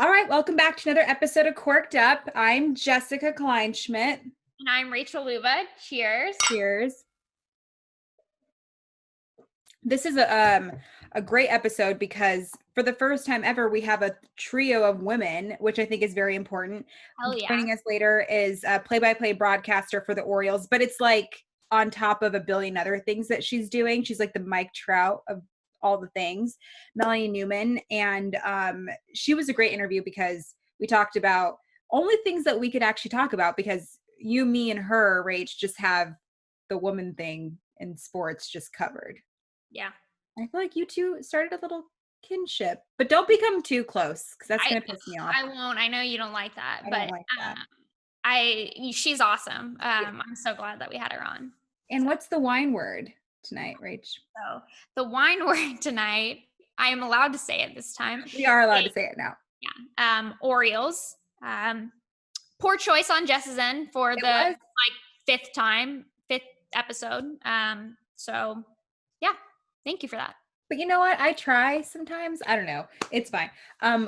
All right, welcome back to another episode of Cork'd Up. I'm Jessica Kleinschmidt. And I'm Rachel Luba. Cheers. Cheers. This is a great episode because for the first time ever, we have a trio of women, which I think is very important. Hell yeah. Joining us later is a play-by-play broadcaster for the Orioles, but it's like on top of a billion other things that she's doing. She's like the Mike Trout of all the things, Melanie Newman. And she was a great interview because we talked about only things that we could actually talk about because you, me, and her, Rach, just have the woman thing in sports just covered. Yeah. I feel like you two started a little kinship, but don't become too close because that's going to piss me off. I won't. I know you don't like that, I but don't like that. she's awesome. I'm so glad that we had her on. And what's the wine word tonight, Rach? So the wine word tonight, I am allowed to say it this time. We are allowed to say it now. Yeah. Orioles. Poor choice on Jess's end for the fifth episode. So yeah, thank you for that. But you know what? I try sometimes. I don't know. It's fine.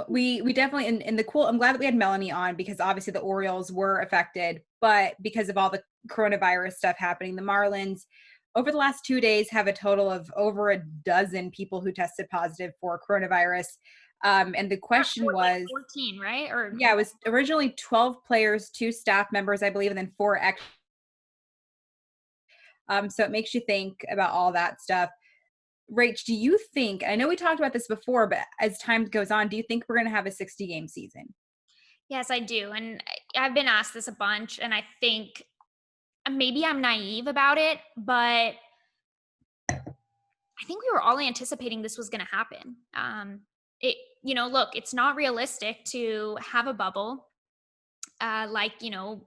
We definitely in the cool. I'm glad that we had Melanie on because obviously the Orioles were affected, but because of all the coronavirus stuff happening, the Marlins over the last 2 days have a total of over a dozen people who tested positive for coronavirus. And the question was 14, right? Or yeah, it was originally 12 players, 2 staff members, I believe, and then 4 extra. So it makes you think about all that stuff. Rach, do you think, I know we talked about this before, but as time goes on, do you think we're going to have a 60-game season? Yes, I do. And I've been asked this a bunch, and I think maybe I'm naive about it, but I think we were all anticipating this was going to happen. Look, it's not realistic to have a bubble like, the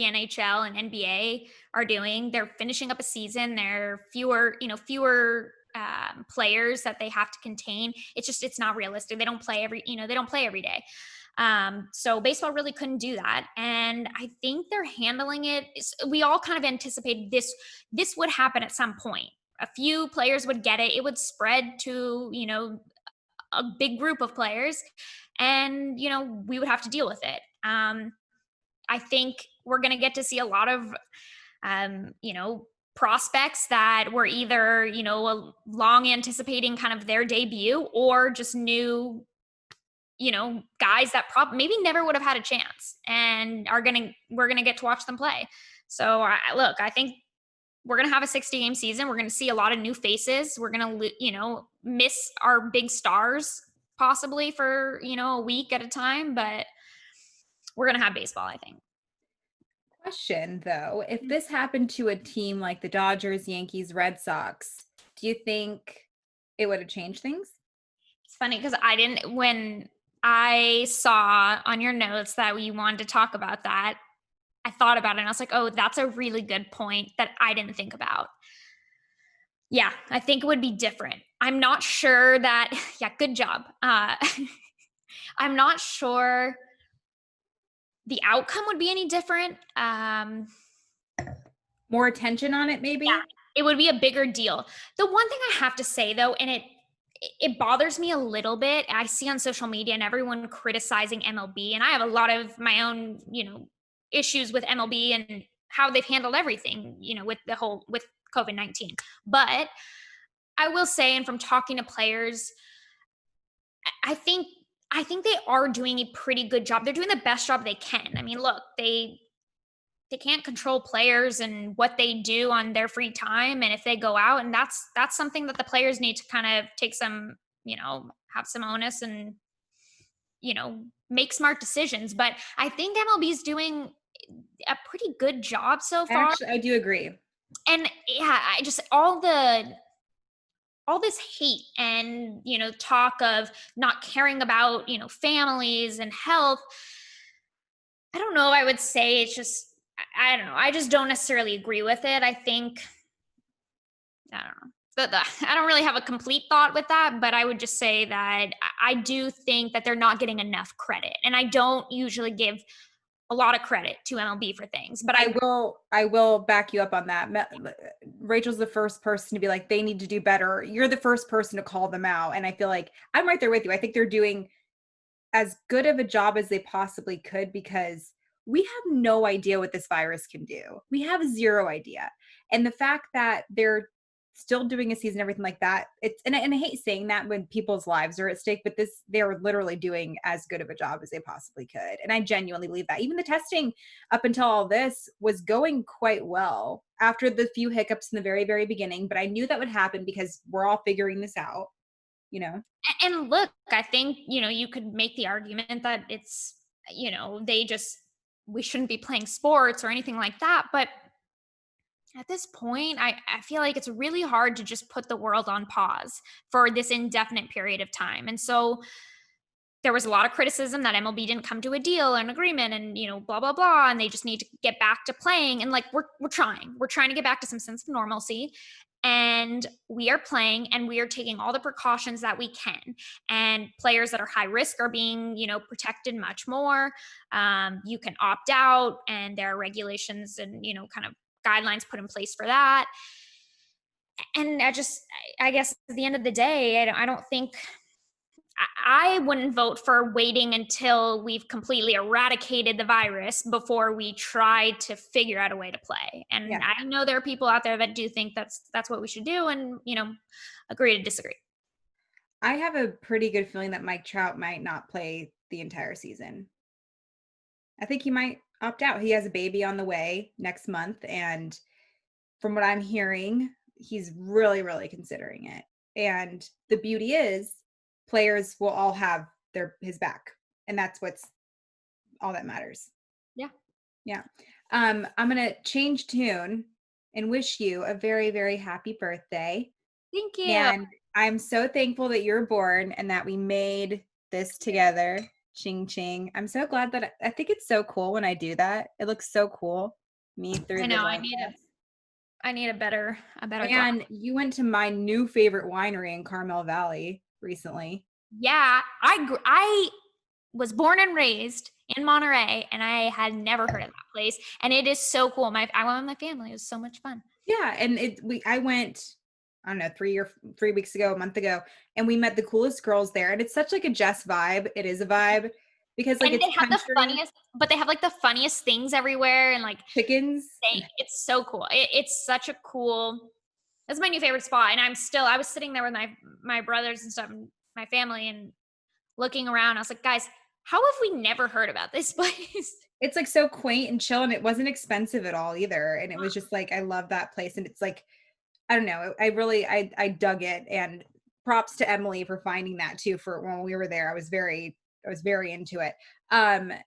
NHL and NBA are doing. They're finishing up a season. There are fewer players that they have to contain. It's not realistic. They don't play every day. So baseball really couldn't do that. And I think they're handling it. We all kind of anticipated this would happen at some point. A few players would get it. It would spread to, a big group of players, and, we would have to deal with it. I think we're going to get to see a lot of, prospects that were either, long anticipating kind of their debut or just new, guys that maybe never would have had a chance and we're going to get to watch them play. So I think we're going to have a 60-game season. We're going to see a lot of new faces. We're going to, miss our big stars possibly for, a week at a time, but we're going to have baseball, I think. Question though, if this happened to a team like the Dodgers, Yankees, Red Sox, do you think it would have changed things? It's funny because when I saw on your notes that you wanted to talk about that, I thought about it and I was like, oh, that's a really good point that I didn't think about. Yeah, I think it would be different. I'm not sure that, yeah, good job. I'm not sure the outcome would be any different. More attention on it, maybe? Yeah, it would be a bigger deal. The one thing I have to say though, and it bothers me a little bit, I see on social media and everyone criticizing MLB, and I have a lot of my own, issues with MLB and how they've handled everything, with COVID-19. But I will say, and from talking to players, I think they are doing a pretty good job. They're doing the best job they can. I mean, look, they can't control players and what they do on their free time. And if they go out, and that's something that the players need to kind of take some, have some onus and, make smart decisions. But I think MLB is doing a pretty good job so far. Actually, I do agree. And yeah, I just, all this hate and, talk of not caring about, families and health. I don't know. I would say it's just, I don't know. I just don't necessarily agree with it. I think, I don't know. I don't really have a complete thought with that, but I would just say that I do think that they're not getting enough credit. And I don't usually give a lot of credit to MLB for things, but I will back you up on that. Rachel's the first person to be like, they need to do better. You're the first person to call them out. And I feel like I'm right there with you. I think they're doing as good of a job as they possibly could because we have no idea what this virus can do. We have zero idea. And the fact that they're still doing a season, everything like that, it's and I hate saying that when people's lives are at stake, but they're literally doing as good of a job as they possibly could. And I genuinely believe that. Even the testing up until all this was going quite well after the few hiccups in the very, very beginning. But I knew that would happen because we're all figuring this out, you know? And look, I think, you could make the argument that it's, we shouldn't be playing sports or anything like that. But at this point, I feel like it's really hard to just put the world on pause for this indefinite period of time. And so there was a lot of criticism that MLB didn't come to a deal or an agreement and, blah, blah, blah. And they just need to get back to playing. And like, we're trying to get back to some sense of normalcy. And we are playing and we are taking all the precautions that we can. And players that are high risk are being, protected much more. You can opt out and there are regulations and, kind of guidelines put in place for that. And I guess at the end of the day, I don't think I wouldn't vote for waiting until we've completely eradicated the virus before we try to figure out a way to play. And Yeah. I know there are people out there that do think that's what we should do and, agree to disagree. I have a pretty good feeling that Mike Trout might not play the entire season. I think he might opt out. He has a baby on the way next month. And from what I'm hearing, he's really, really considering it. And the beauty is players will all have his back. And that's what's all that matters. Yeah. Yeah. I'm gonna change tune and wish you a very, very happy birthday. Thank you. And I'm so thankful that you're born and that we made this together. Ching ching. I'm so glad that I think it's so cool when I do that. It looks so cool. Me through I the know. darkness. I need a better glass. And you went to my new favorite winery in Carmel Valley recently. Yeah, I was born and raised in Monterey, and I had never heard of that place. And it is so cool. I went with my family. It was so much fun. Yeah, and I went, I don't know, 3 weeks ago, a month ago, and we met the coolest girls there. And it's such like a Jess vibe. It is a vibe because like and it's they have country, the funniest, but they have like the funniest things everywhere, and like chickens. it's so cool. It's such a cool. That's my new favorite spot, and I was sitting there with my brothers and stuff, and my family, and looking around. I was like, guys, how have we never heard about this place? It's like so quaint and chill, and it wasn't expensive at all either. And it was just like I love that place, and it's like I don't know. I dug it, and props to Emily for finding that too. For when we were there, I was very into it. I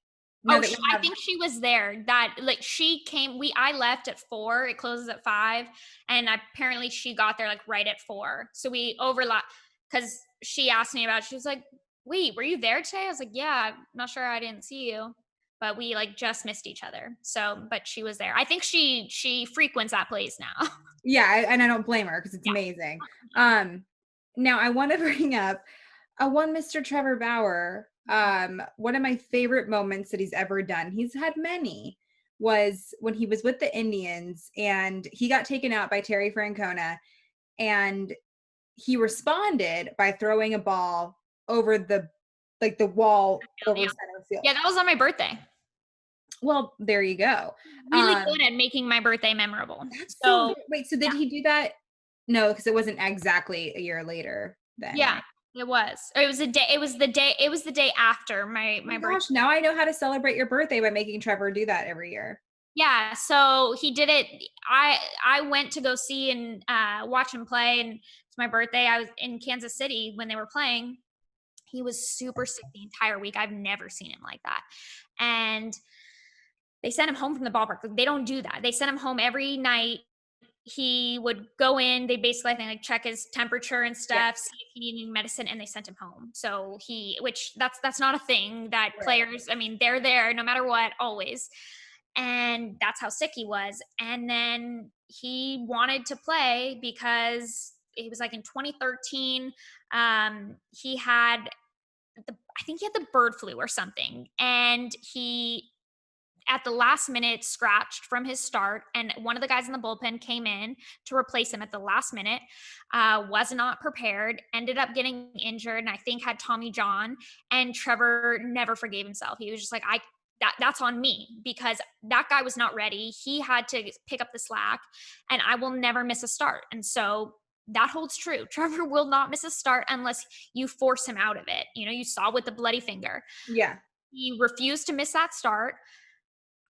think she was there. That like she came. I left at 4. It closes at 5, and apparently she got there like right at 4. So we overlapped because she asked me about. She was like, "Wait, were you there today?" I was like, "Yeah." I'm not sure. I didn't see you, but we like just missed each other. So, but she was there. I think she frequents that place now. Yeah, and I don't blame her because it's amazing. Now I want to bring up one Mr. Trevor Bauer. One of my favorite moments that he's ever done. He's had many. Was when he was with the Indians and he got taken out by Terry Francona, and he responded by throwing a ball over the wall over center field. Yeah, that was on my birthday. Well, there you go. Really good at making my birthday memorable. So wait, so did he do that? No, because it wasn't exactly a year later then. Yeah, right? it was. It was the day after my birthday. Gosh, now I know how to celebrate your birthday by making Trevor do that every year. Yeah, so he did it. I went to go see and watch him play, and it's my birthday. I was in Kansas City when they were playing. He was super sick the entire week. I've never seen him like that. And they sent him home from the ballpark. They don't do that. They sent him home every night. He would go in. They basically, I think, like check his temperature and stuff, see if he needed medicine, and they sent him home. So which that's not a thing that players. I mean, they're there no matter what, always. And that's how sick he was. And then he wanted to play because it was like in 2013. He had I think he had the bird flu or something, and he at the last minute scratched from his start, and one of the guys in the bullpen came in to replace him at the last minute, was not prepared, ended up getting injured, and I think had Tommy John. And Trevor never forgave himself. He was just like, that's on me, because that guy was not ready. He had to pick up the slack, and I will never miss a start. And so that holds true. Trevor will not miss a start unless you force him out of it. You saw with the bloody finger. Yeah. He refused to miss that start.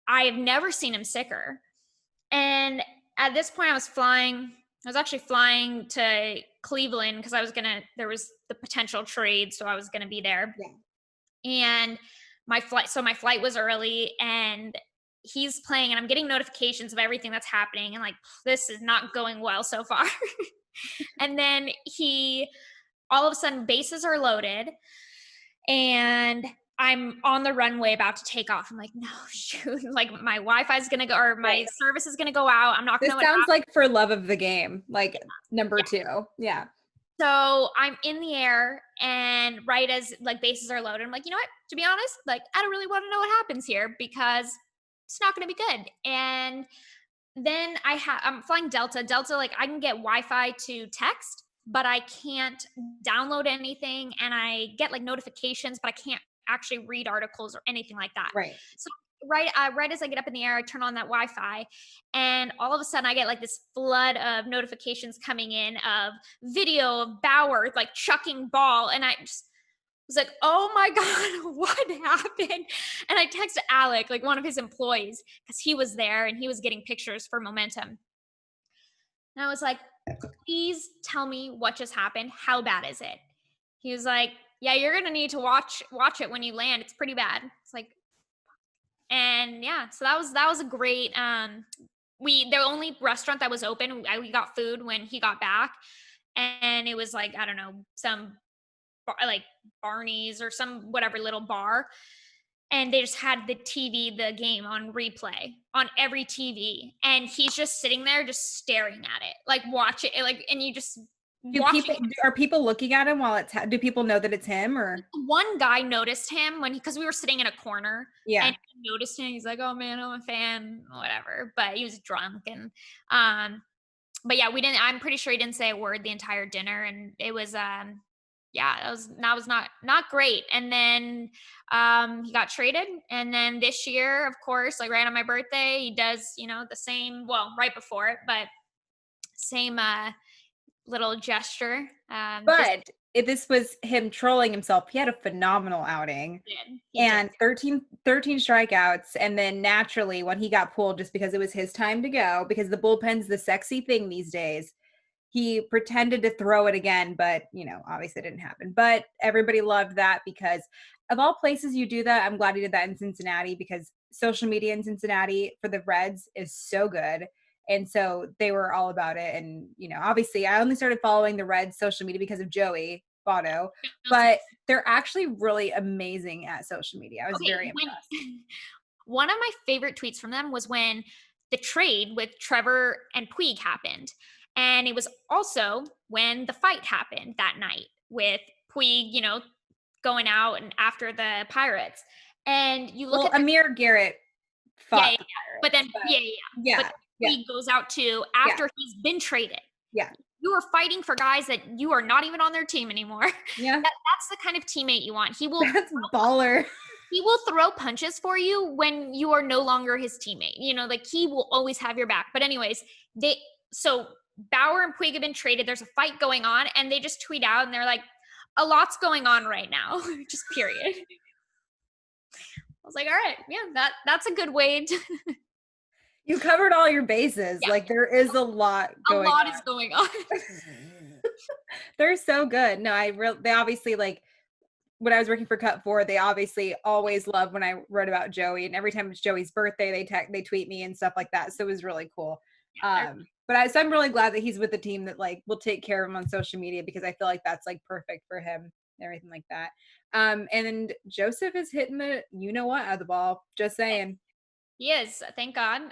I have never seen him sicker. And at this point I was actually flying to Cleveland because there was the potential trade. So I was going to be there. Yeah. And my flight was early, and he's playing, and I'm getting notifications of everything that's happening. And like, this is not going well so far. And then all of a sudden bases are loaded, and I'm on the runway about to take off. I'm like, no, shoot, like my Wi-Fi is going to go, or my service is going to go out. I'm not going to know. This sounds like For Love of the Game, like number 2. Yeah. So I'm in the air, and right as like bases are loaded, I'm like, you know what, to be honest, like, I don't really want to know what happens here because it's not going to be good. And then I'm flying Delta, like I can get Wi-Fi to text, but I can't download anything. And I get like notifications, but I can't actually read articles or anything like that. Right. So right as I get up in the air, I turn on that Wi-Fi, and all of a sudden I get like this flood of notifications coming in of video of Bauer like chucking ball. And I just was like, oh my God, what happened? And I texted Alec, like one of his employees, because he was there and he was getting pictures for Momentum. And I was like, please tell me what just happened. How bad is it? He was like, yeah, you're going to need to watch it when you land. It's pretty bad. It's like, and yeah, so that was a great, the only restaurant that was open, we got food when he got back, and it was like, I don't know, some like Barney's or some whatever little bar, and they just had the game on replay on every TV, and he's just sitting there just staring at it, like watch it, like, and you just are people looking at him while do people know that it's him? Or one guy noticed him because we were sitting in a corner, yeah, and he noticed him. He's like, oh man, I'm a fan, whatever, but he was drunk. And but yeah, I'm pretty sure he didn't say a word the entire dinner, and it was that was not great. And then he got traded, and then this year, of course, like right on my birthday, he does the same, well, right before it, but same little gesture. But if this was him trolling himself, he had a phenomenal outing. He did. 13 strikeouts. And then naturally when he got pulled, just because it was his time to go, because the bullpen's the sexy thing these days, he pretended to throw it again, but obviously it didn't happen. But everybody loved that, because of all places you do that, I'm glad he did that in Cincinnati, because social media in Cincinnati for the Reds is so good. And so they were all about it. And, obviously I only started following the Reds social media because of Joey Votto, but they're actually really amazing at social media. I was very impressed. One of my favorite tweets from them was when the trade with Trevor and Puig happened. And it was also when the fight happened that night with Puig, going out and after the Pirates. And you look at Amir Garrett fought the Pirates, but then but he goes out too after he's been traded. Yeah. You are fighting for guys that you are not even on their team anymore. Yeah. That's the kind of teammate you want. That's baller. He will throw punches for you when you are no longer his teammate. Like he will always have your back. But anyways, so Bauer and Puig have been traded. There's a fight going on, and they just tweet out and they're like, a lot's going on right now. Just period. I was like, all right, yeah, that's a good way to You covered all your bases. Yeah. Like there is a lot going on. A lot is going on. They're so good. No, they obviously, like when I was working for Cut 4, they obviously always loved when I wrote about Joey, and every time it's Joey's birthday, they tweet me and stuff like that. So it was really cool. So I'm really glad that he's with the team that like will take care of him on social media, because I feel like that's like perfect for him and everything like that. And Joseph is hitting the out of the ball. Just saying. He is, thank God.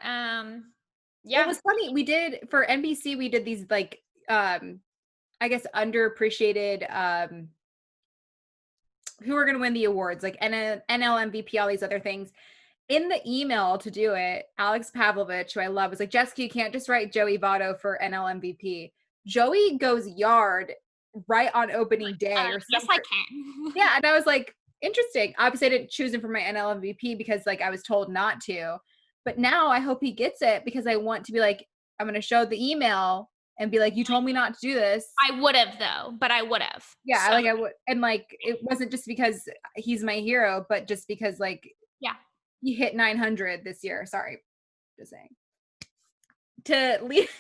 It was funny. We did for NBC. We did these like I guess underappreciated who are going to win the awards, like NL MVP, all these other things. in the email to do it, Alex Pavlovich, who I love, was like, Jessica, you can't just write Joey Votto for NL MVP. Joey goes yard right on opening day or Yes, I something. can. Yeah. And I was like, interesting. Obviously, I didn't choose him for my NL MVP because like I was told not to. But now I hope he gets it because I want to be like, I'm going to show the email and be like, you told me not to do this. I would have though, but I would have. Yeah, So, like I would, and like it wasn't just because he's my hero, but just because like yeah. he hit 900 this year. Sorry, just saying. To leave,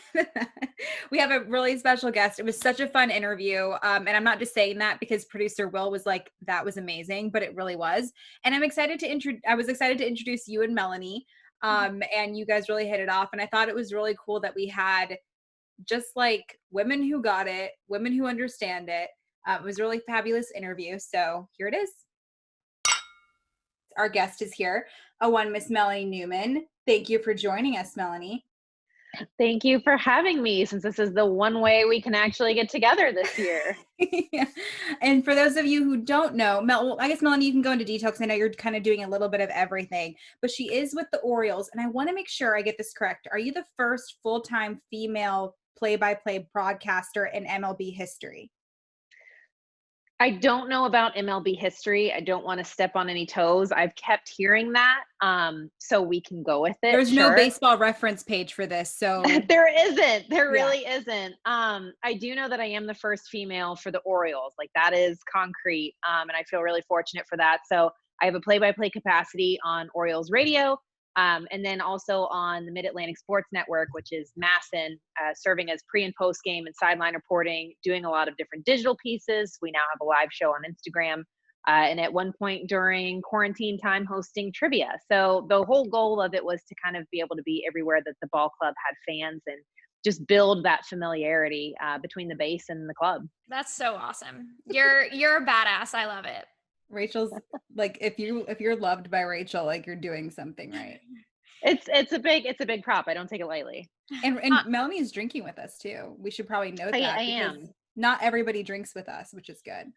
we have a really special guest. It was such a fun interview, and I'm not just saying that because producer Will was like, "That was amazing," but it really was. And I'm excited to I was excited to introduce you and Melanie, and you guys really hit it off. And I thought it was really cool that we had just like women who got it, women who understand it. It was a really fabulous interview. So here it is. Our guest is here, Miss Melanie Newman. Thank you for joining us, Melanie. Thank you for having me, since this is the one way we can actually get together this year. Yeah. And for those of you who don't know, well, I guess Melanie, you can go into detail because I know you're kind of doing a little bit of everything, but she is with the Orioles. And I want to make sure I get this correct. Are you the first full-time female play-by-play broadcaster in MLB history? I don't know about MLB history. I don't want to step on any toes. I've kept hearing that, so we can go with it. There's sure. no baseball reference page for this, so There isn't. There really isn't. I do know that I am the first female for the Orioles. Like, that is concrete, and I feel really fortunate for that. So I have a play-by-play capacity on Orioles radio, and then also on the Mid-Atlantic Sports Network, which is MASN, serving as pre and post game and sideline reporting, doing a lot of different digital pieces. We now have a live show on Instagram, and at one point during quarantine time, hosting trivia. So the whole goal of it was to kind of be able to be everywhere that the ball club had fans and just build that familiarity between the base and the club. That's so awesome. You're a badass. I love it. Rachel's like, if you're loved by Rachel, like you're doing something right. It's a big prop. I don't take it lightly. And Melanie's drinking with us too. We should probably note that. I am. Not everybody drinks with us, which is good.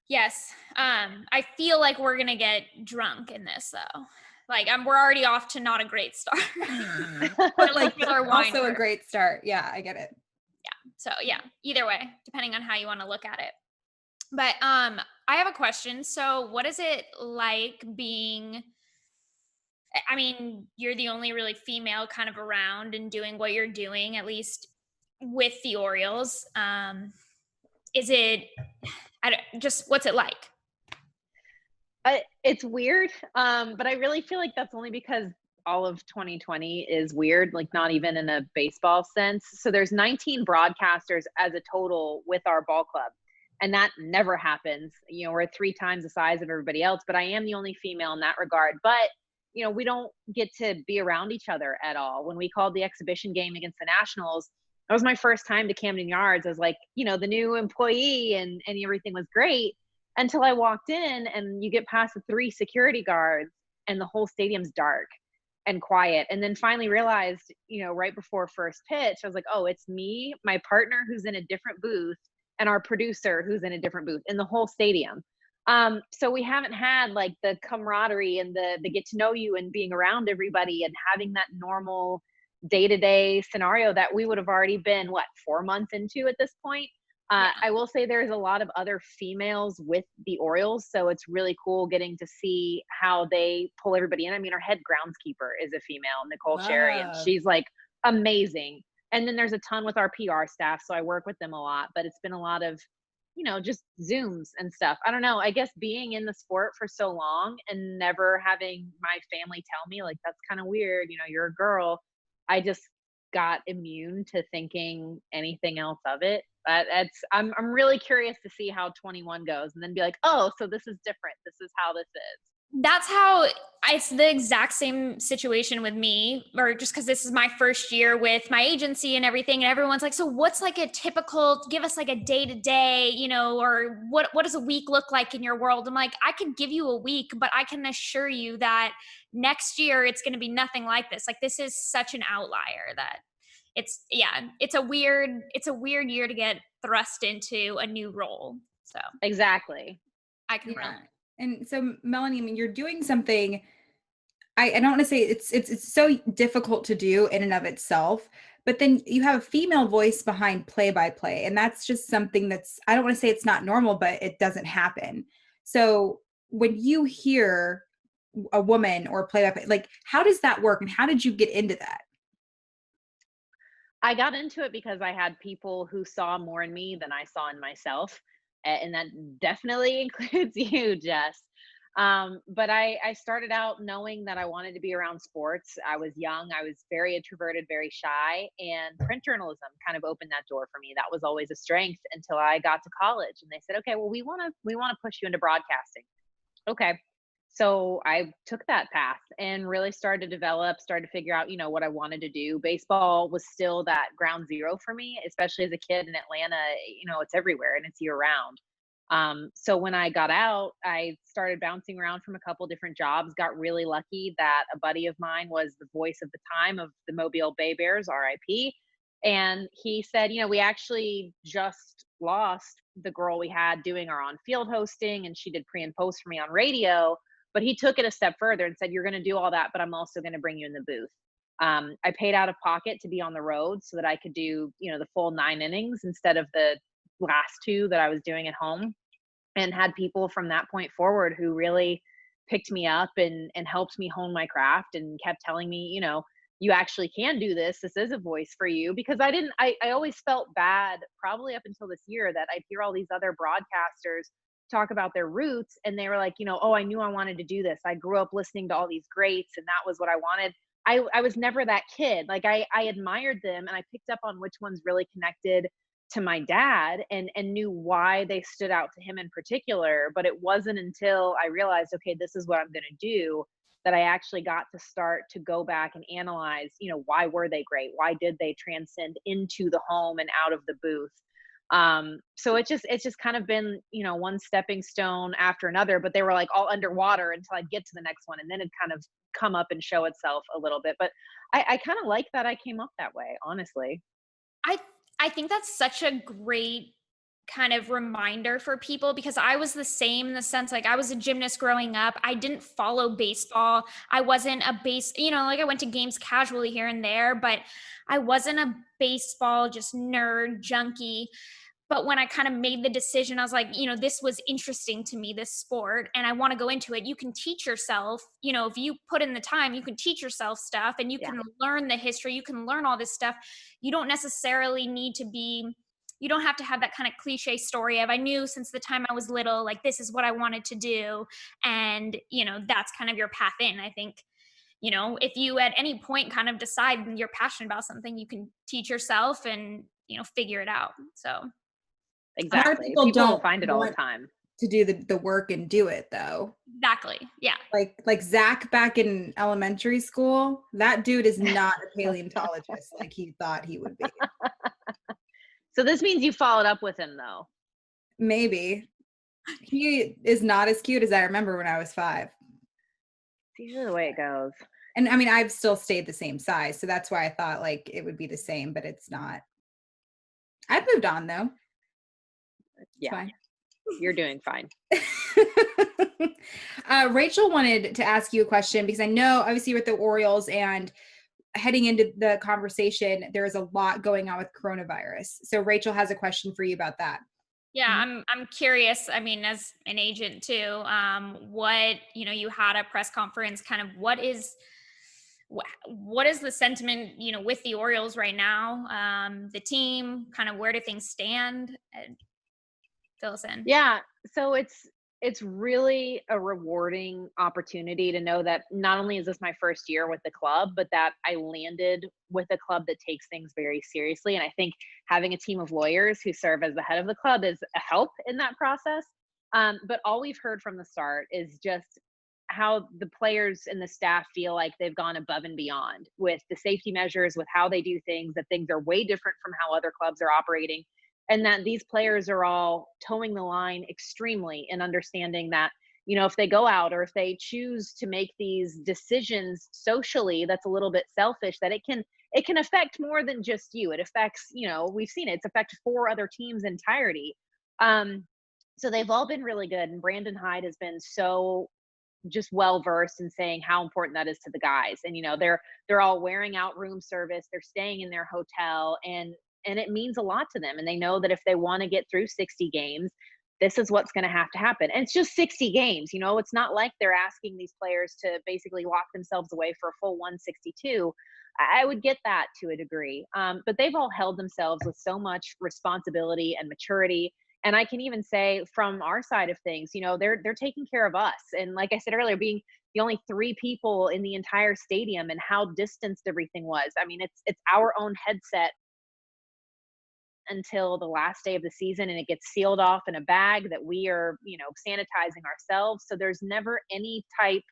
Yes. I feel like we're gonna get drunk in this though. Like we're already off to not a great start. But like also a great start. Yeah, I get it. Yeah. So yeah, either way, depending on how you want to look at it. But I have a question. So what is it like being, I mean, you're the only really female kind of around and doing what you're doing, at least with the Orioles. Is it, what's it like? It's weird, but I really feel like that's only because all of 2020 is weird, like not even in a baseball sense. So there's 19 broadcasters as a total with our ball club. And that never happens. You know, we're 3 times the size of everybody else, but I am the only female in that regard. But, you know, we don't get to be around each other at all. When we called the exhibition game against the Nationals, that was my first time to Camden Yards as like, you know, the new employee, and everything was great until I walked in and you get past the 3 security guards and the whole stadium's dark and quiet. And then finally realized, you know, right before first pitch, I was like, oh, it's me, my partner who's in a different booth, and our producer who's in a different booth in the whole stadium. So we haven't had like the camaraderie and the get to know you and being around everybody and having that normal day-to-day scenario that we would have already been, 4 months into at this point. I will say there's a lot of other females with the Orioles, so it's really cool getting to see how they pull everybody in. I mean, our head groundskeeper is a female, Nicole Sherry, and she's like amazing. And then there's a ton with our PR staff, so I work with them a lot, but it's been a lot of, you know, just Zooms and stuff. I don't know. I guess being in the sport for so long and never having my family tell me, like, that's kind of weird, you know, you're a girl. I just got immune to thinking anything else of it. But I'm really curious to see how 21 goes and then be like, oh, so this is different. This is how this is. That's how it's the exact same situation with me, or just because this is my first year with my agency and everything. And everyone's like, so what's like a typical, give us like a day to day, you know, or what does a week look like in your world? I'm like, I could give you a week, but I can assure you that next year it's going to be nothing like this. Like, this is such an outlier that it's a weird year to get thrust into a new role. So exactly. I can relate. And so, Melanie, I mean, you're doing something I don't want to say it's so difficult to do in and of itself, but then you have a female voice behind play by play, and that's just something that's, I don't want to say it's not normal, but it doesn't happen. So when you hear a woman or play by play, like how does that work and how did you get into that? I got into it because I had people who saw more in me than I saw in myself, and that definitely includes you, Jess. But I started out knowing that I wanted to be around sports. I was young, I was very introverted, very shy, and print journalism kind of opened that door for me. That was always a strength until I got to college, and they said, "Okay, well, we want to push you into broadcasting." Okay. So I took that path and really started to develop, started to figure out, what I wanted to do. Baseball was still that ground zero for me, especially as a kid in Atlanta. It's everywhere and it's year round. So when I got out, I started bouncing around from a couple different jobs. Got really lucky that a buddy of mine was the voice of the time of the Mobile Bay Bears, RIP. And he said, we actually just lost the girl we had doing our on field hosting, and she did pre and post for me on radio. But he took it a step further and said, "You're going to do all that, but I'm also going to bring you in the booth." I paid out of pocket to be on the road so that I could do, the full 9 innings instead of the last two that I was doing at home, and had people from that point forward who really picked me up and helped me hone my craft and kept telling me, you actually can do this. This is a voice for you. Because I always felt bad, probably up until this year, that I'd hear all these other broadcasters talk about their roots and they were like, "Oh, I knew I wanted to do this. I grew up listening to all these greats and that was what I wanted." I was never that kid. Like I admired them and I picked up on which ones really connected to my dad and knew why they stood out to him in particular. But it wasn't until I realized, okay, this is what I'm going to do, that I actually got to start to go back and analyze, why were they great? Why did they transcend into the home and out of the booth? So it's just kind of been, one stepping stone after another, but they were like all underwater until I'd get to the next one. And then it kind of come up and show itself a little bit. But I kind of like that I came up that way, honestly. I I think that's such a great kind of reminder for people, because I was the same in the sense, like I was a gymnast growing up. I didn't follow baseball. I wasn't a like I went to games casually here and there, but I wasn't a baseball just nerd junkie. But when I kind of made the decision, I was like, this was interesting to me, this sport, and I want to go into it. You can teach yourself, if you put in the time, you can teach yourself stuff and you Yeah. can learn the history, you can learn all this stuff. You don't necessarily need to be, you don't have to have that kind of cliche story of, I knew since the time I was little, like this is what I wanted to do. And, that's kind of your path in. I think, if you at any point kind of decide you're passionate about something, you can teach yourself and, figure it out. So. A lot of Exactly. people People don't find it all the want time. to do the work and do it though. Exactly. Yeah. Like Zach back in elementary school, that dude is not a paleontologist like he thought he would be. So this means you followed up with him though. Maybe. He is not as cute as I remember when I was 5. It's usually the way it goes. And I mean, I've still stayed the same size, so that's why I thought like it would be the same, but it's not. I've moved on though. It's Yeah. fine. You're doing fine. Rachel wanted to ask you a question because I know obviously you're at the Orioles and heading into the conversation, there's a lot going on with coronavirus. So Rachel has a question for you about that. Yeah, I'm curious. I mean, as an agent too, what, you had a press conference, kind of what is the sentiment, with the Orioles right now? The team, kind of where do things stand? Fill us in. Yeah. So it's really a rewarding opportunity to know that not only is this my first year with the club, but that I landed with a club that takes things very seriously. And I think having a team of lawyers who serve as the head of the club is a help in that process. But all we've heard from the start is just how the players and the staff feel like they've gone above and beyond with the safety measures, with how they do things, that things are way different from how other clubs are operating, and that these players are all towing the line extremely and understanding that, if they go out or if they choose to make these decisions socially, that's a little bit selfish, that it can affect more than just you. It affects, we've seen it's affected 4 other teams entirety. So they've all been really good. And Brandon Hyde has been so just well versed in saying how important that is to the guys. And they're all wearing out room service, they're staying in their hotel, and it means a lot to them. And they know that if they want to get through 60 games, this is what's going to happen. And it's just 60 games. It's not like they're asking these players to basically lock themselves away for a full 162. I would get that to a degree. But they've all held themselves with so much responsibility and maturity. And I can even say from our side of things, they're taking care of us. And like I said earlier, being the only 3 people in the entire stadium and how distanced everything was. I mean, it's our own headset until the last day of the season, and it gets sealed off in a bag that we are, sanitizing ourselves. So there's never any type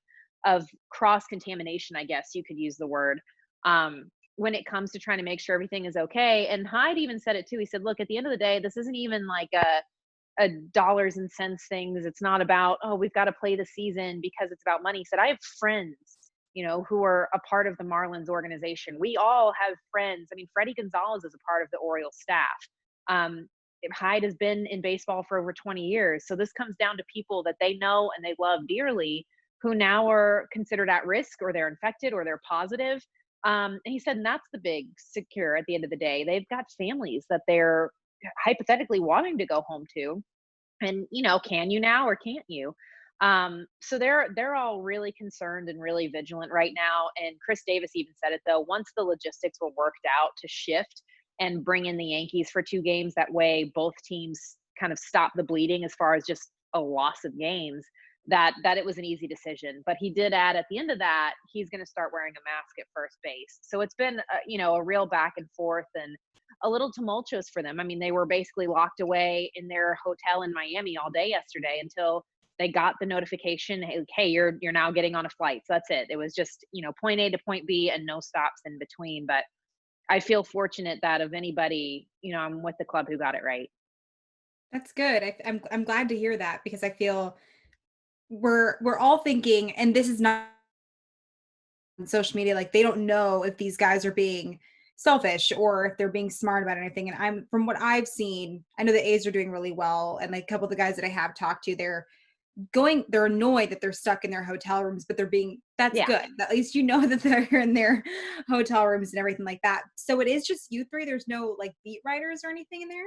of cross contamination, I guess you could use the word, when it comes to trying to make sure everything is okay. And Hyde even said it too. He said, look, at the end of the day, this isn't even like a dollars and cents things. It's not about, oh, we've got to play the season because it's about money. He said, I have friends, who are a part of the Marlins organization. We all have friends. I mean, Freddie Gonzalez is a part of the Orioles staff. Hyde has been in baseball for over 20 years. So this comes down to people that they know and they love dearly, who now are considered at risk, or they're infected, or they're positive. And he said, and that's the big secure at the end of the day. They've got families that they're hypothetically wanting to go home to. And, can you now or can't you? So they're all really concerned and really vigilant right now. And Chris Davis even said it, though, once the logistics were worked out to shift and bring in the Yankees for 2 games, that way both teams kind of stop the bleeding as far as just a loss of games, that it was an easy decision. But he did add at the end of that, he's going to start wearing a mask at first base. So it's been, a real back and forth and a little tumultuous for them. I mean, they were basically locked away in their hotel in Miami all day yesterday until they got the notification, hey, you're now getting on a flight. So that's it. It was just, point A to point B and no stops in between. But I feel fortunate that of anybody, I'm with the club who got it right. That's good. I'm glad to hear that, because I feel we're all thinking, and this is not on social media, like they don't know if these guys are being selfish or if they're being smart about anything. And from what I've seen, I know the A's are doing really well. And like a couple of the guys that I have talked to, they're annoyed that they're stuck in their hotel rooms, but that's good. At least that they're in their hotel rooms and everything like that. So it is just you 3. There's no like beat writers or anything in there?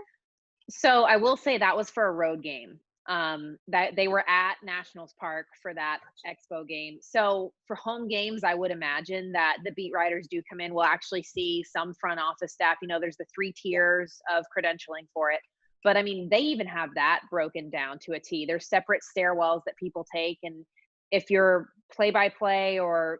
So I will say that was for a road game. That they were at Nationals Park for that Expo game. So for home games, I would imagine that the beat writers do come in. We'll actually see some front office staff. There's the 3 tiers of credentialing for it. But I mean, they even have that broken down to a T. There's separate stairwells that people take. And if you're play-by-play or,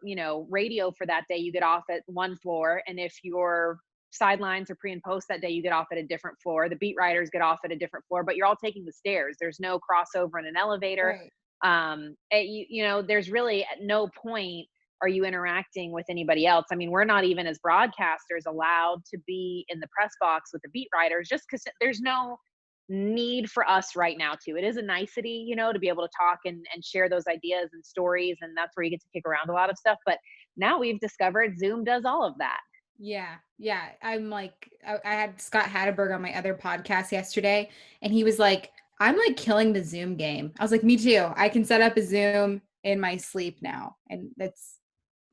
radio for that day, you get off at one floor. And if you're sidelines or pre and post that day, you get off at a different floor. The beat writers get off at a different floor, but you're all taking the stairs. There's no crossover in an elevator. Right. There's really at no point are you interacting with anybody else. I mean, we're not even as broadcasters allowed to be in the press box with the beat writers, just because there's no need for us right now to. It is a nicety, to be able to talk and share those ideas and stories, and that's where you get to kick around a lot of stuff. But now we've discovered Zoom does all of that. Yeah. I'm like, I had Scott Hatterberg on my other podcast yesterday, and he was like, I'm like killing the Zoom game. I was like, me too. I can set up a Zoom in my sleep now. And it's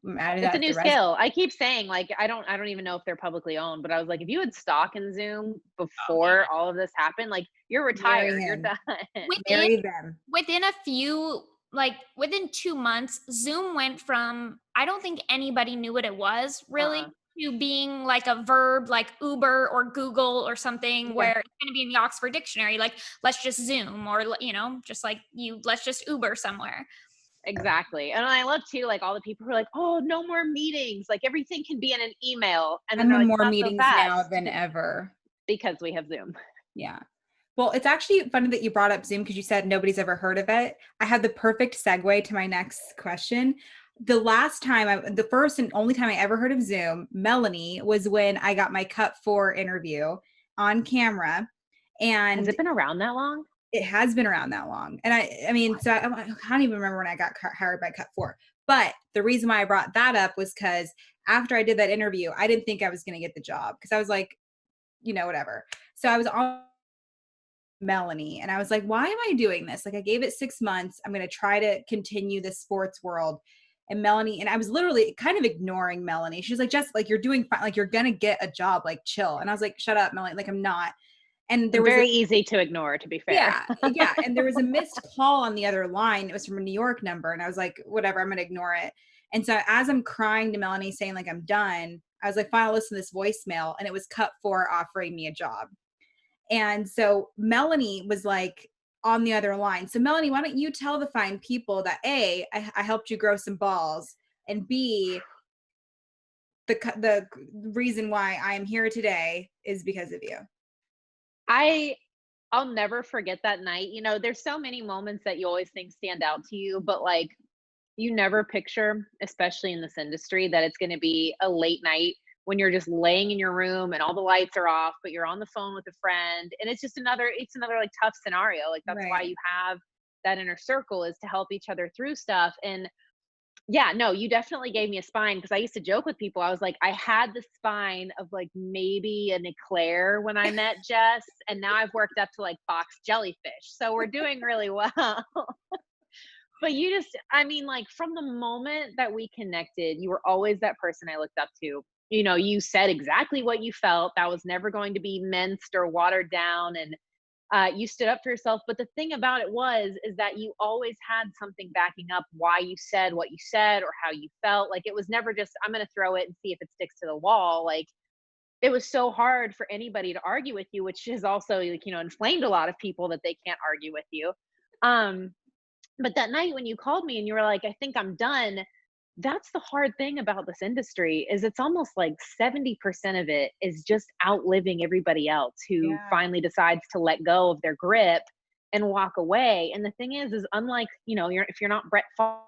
a new skill. I keep saying, like, I don't even know if they're publicly owned, but I was like, if you had stock in Zoom before all of this happened, like, you're retired, you're done. Within a few, like within 2 months, Zoom went from, I don't think anybody knew what it was really, to being like a verb like Uber or Google or something, where it's going to be in the Oxford Dictionary, like, let's just Zoom, or, just like let's just Uber somewhere. Exactly. And I love too, like all the people who are like, oh, no more meetings. Like everything can be in an email. And then more meetings now than ever. Because we have Zoom. Yeah. Well, it's actually funny that you brought up Zoom, because you said nobody's ever heard of it. I had the perfect segue to my next question. The first and only time I ever heard of Zoom, Melanie, was when I got my Cut 4 interview on camera. And has it been around that long? It has been around that long. And I mean, so I can't even remember when I got hired by Cut 4. But the reason why I brought that up was because after I did that interview, I didn't think I was going to get the job, because I was like, whatever. So I was on Melanie. And I was like, why am I doing this? Like, I gave it 6 months. I'm going to try to continue this sports world. And Melanie, and I was literally kind of ignoring Melanie. She was like, Jess, like, you're doing fine. Like, you're going to get a job, like, chill. And I was like, shut up, Melanie. Like, I'm not. And there was very easy to ignore, to be fair. Yeah. Yeah. And there was a missed call on the other line. It was from a New York number. And I was like, whatever, I'm going to ignore it. And so as I'm crying to Melanie saying like, I'm done, I was like, fine, I'll listen to this voicemail. And it was cut for offering me a job. And so Melanie was like on the other line. So Melanie, why don't you tell the fine people that A, I helped you grow some balls, and B, the reason why I am here today is because of you. I'll never forget that night. You know, there's so many moments that you always think stand out to you, but like you never picture, especially in this industry, that it's going to be a late night when you're just laying in your room and all the lights are off, but you're on the phone with a friend. And it's another like tough scenario. Like that's why you have that inner circle, is to help each other through stuff. And yeah, no, you definitely gave me a spine, because I used to joke with people. I was like, I had the spine of like maybe an eclair when I met Jess, and now I've worked up to like box jellyfish. So we're doing really well. But you just, I mean, like from the moment that we connected, you were always that person I looked up to. You know, you said exactly what you felt. That was never going to be minced or watered down. And you stood up for yourself. But the thing about it is that you always had something backing up why you said what you said or how you felt. Like it was never just, I'm going to throw it and see if it sticks to the wall. Like it was so hard for anybody to argue with you, which has also, like, you know, inflamed a lot of people that they can't argue with you. But that night when you called me and you were like, I think I'm done. That's the hard thing about this industry, is it's almost like 70% of it is just outliving everybody else who finally decides to let go of their grip and walk away. And the thing is unlike, you know, if you're not Brett Favre,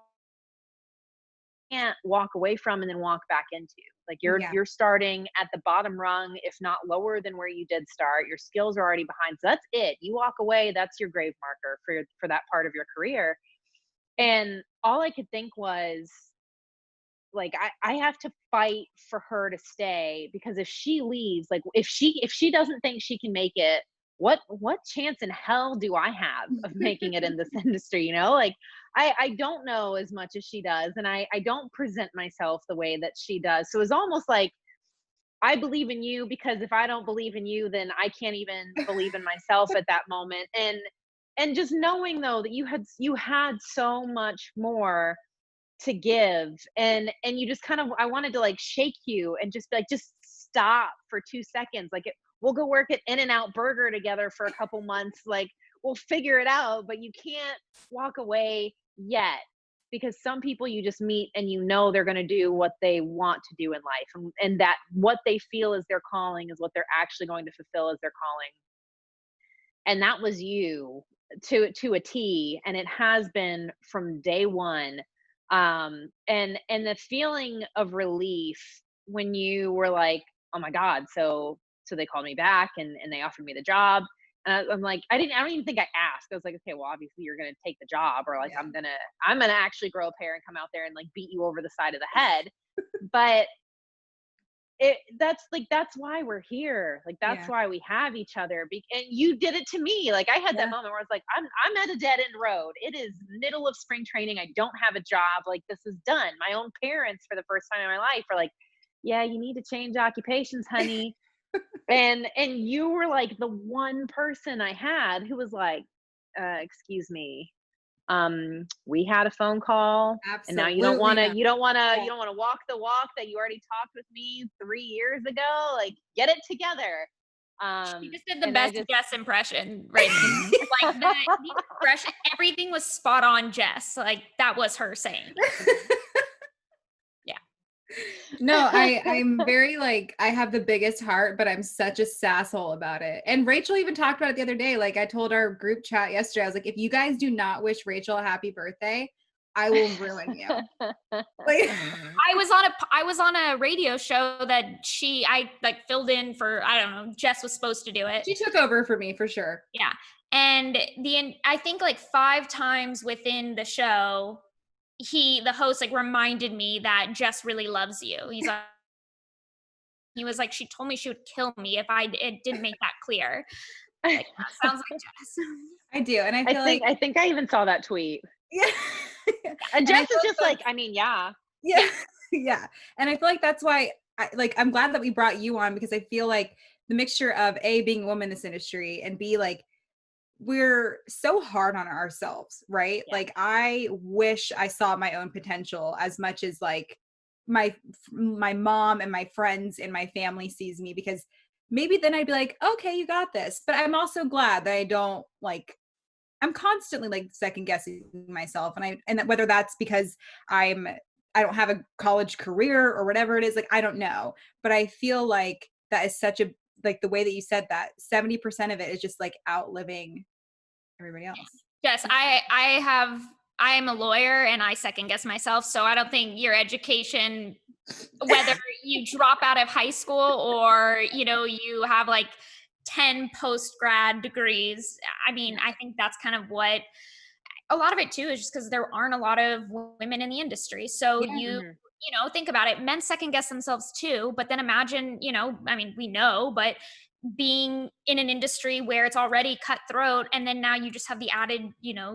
you can't walk away from and then walk back into. Like you're starting at the bottom rung, if not lower than where you did start. Your skills are already behind. So that's it. You walk away, that's your grave marker for that part of your career. And all I could think was, like, I have to fight for her to stay, because if she leaves, like if she doesn't think she can make it, what chance in hell do I have of making it in this industry? You know, like I don't know as much as she does, and I don't present myself the way that she does. So it's almost like, I believe in you, because if I don't believe in you, then I can't even believe in myself at that moment. And just knowing though that you had so much more to give, and you just kind of, I wanted to like shake you and just be like, just stop for 2 seconds. Like we'll go work at In-N-Out Burger together for a couple months. Like we'll figure it out, but you can't walk away yet, because some people you just meet and you know they're going to do what they want to do in life, and that what they feel is their calling is what they're actually going to fulfill as their calling. And that was you to a T, and it has been from day one. And the feeling of relief when you were like, oh my God, so they called me back and they offered me the job. And I'm like, I don't even think I asked. I was like, okay, well, obviously you're going to take the job, or like, I'm going to actually grow a pair and come out there and like beat you over the side of the head. But that's why we're here. Like, that's why we have each other. And you did it to me. Like I had that moment where I was like, I'm at a dead end road. It is middle of spring training. I don't have a job. Like, this is done. My own parents, for the first time in my life, are like, yeah, you need to change occupations, honey. and you were like the one person I had who was like, excuse me, we had a phone call. Absolutely. And now you don't want to walk the walk that you already talked with me 3 years ago. Like, get it together. She just did the best Jess impression right now. Like the expression, everything was spot on, Jess. Like that was her saying. No, I'm very like, I have the biggest heart, but I'm such a sasshole about it. And Rachel even talked about it the other day. Like I told our group chat yesterday, I was like, if you guys do not wish Rachel a happy birthday, I will ruin you. Like, I was on a radio show that I like filled in for, I don't know, Jess was supposed to do it. She took over for me for sure. Yeah. And I think like 5 times within the show, the host like reminded me that Jess really loves you. He was like, she told me she would kill me if it didn't make that clear. Like, that sounds like Jess. I do. And I feel like, I think I even saw that tweet. yeah. And I Jess feel is just like, I mean, yeah. yeah. Yeah. And I feel like that's why I'm glad that we brought you on, because I feel like the mixture of A, being a woman in this industry, and B, like, we're so hard on ourselves, right? Yeah. Like, I wish I saw my own potential as much as like my mom and my friends and my family sees me, because maybe then I'd be like, okay, you got this. But I'm also glad that I don't, like, I'm constantly like second guessing myself, and that whether that's because I don't have a college career or whatever it is, like, I don't know, but I feel like that is such a, like, the way that you said that 70% of it is just like outliving everybody else. Yes, I am a lawyer and I second guess myself. So I don't think your education, whether you drop out of high school or, you have like 10 post-grad degrees. I mean, I think that's kind of what a lot of it too is, just because there aren't a lot of women in the industry. So Yeah. think about it. Men second guess themselves too, but then imagine, I mean, we know, but being in an industry where it's already cutthroat, and then now you just have the added,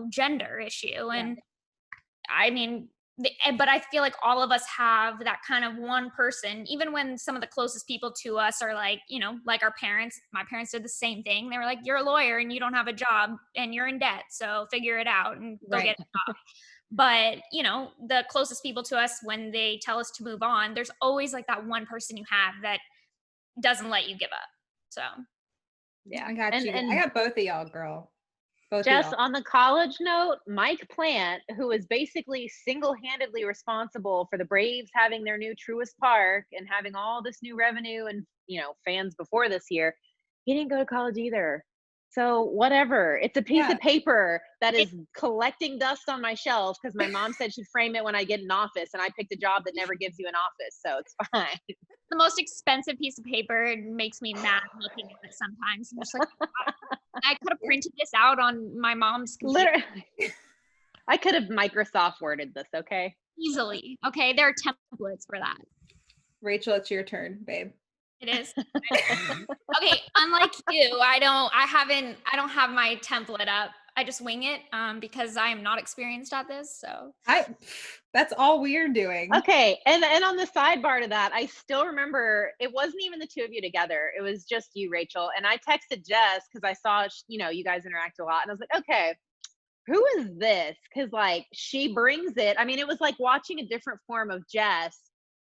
gender issue. And I mean, but I feel like all of us have that kind of one person, even when some of the closest people to us are like, like our parents. My parents did the same thing. They were like, you're a lawyer and you don't have a job and you're in debt, so figure it out and go get a job. But, the closest people to us, when they tell us to move on, there's always like that one person you have that doesn't let you give up. So, Yeah, I got you. And I got both of y'all, girl. Both of Jess, y'all. on the college note, Mike Plant, who is basically single-handedly responsible for the Braves having their new Truist Park and having all this new revenue and, fans before this year, he didn't go to college either. So whatever. It's a piece of paper that is collecting dust on my shelf because my mom said she'd frame it when I get in office, and I picked a job that never gives you an office, so it's fine. The most expensive piece of paper. It makes me mad looking at it sometimes. I'm just like, I could have printed this out on my mom's computer. Literally. I could have Microsoft Worded this, okay? Easily. Okay, there are templates for that. Rachel, it's your turn, babe. It is. Okay, unlike you, I don't have my template up. I just wing it because I am not experienced at this. So that's all we're doing. Okay, and on the sidebar to that, I still remember it wasn't even the two of you together. It was just you, Rachel. And I texted Jess because I saw you guys interact a lot, and I was like, okay, who is this? Because like she brings it. I mean, it was like watching a different form of Jess.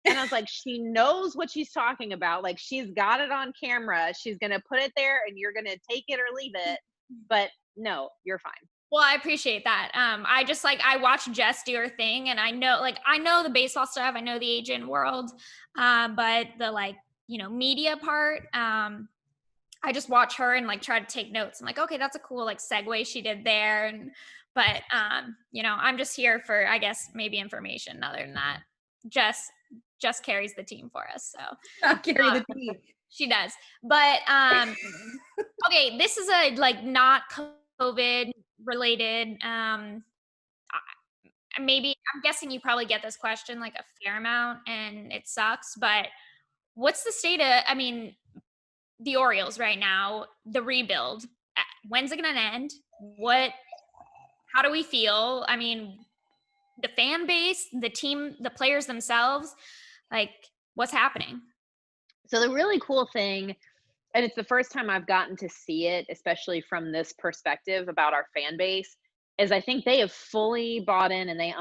And I was like, she knows what she's talking about. Like, she's got it on camera. She's going to put it there and you're going to take it or leave it. But no, you're fine. Well, I appreciate that. I just I watch Jess do her thing, and I know the baseball stuff. I know the agent world. But the media part, I just watch her and try to take notes. I'm like, okay, that's a cool segue she did there. But I'm just here for, I guess, maybe information. Other than that, Jess carries the team for us. So I'll carry the team. She does. But okay, this is a not COVID related. Maybe I'm guessing you probably get this question a fair amount, and it sucks. But what's the state of? I mean, the Orioles right now, the rebuild. When's it going to end? How do we feel? I mean, the fan base, the team, the players themselves, what's happening? So the really cool thing, and it's the first time I've gotten to see it, especially from this perspective about our fan base, is I think they have fully bought in and they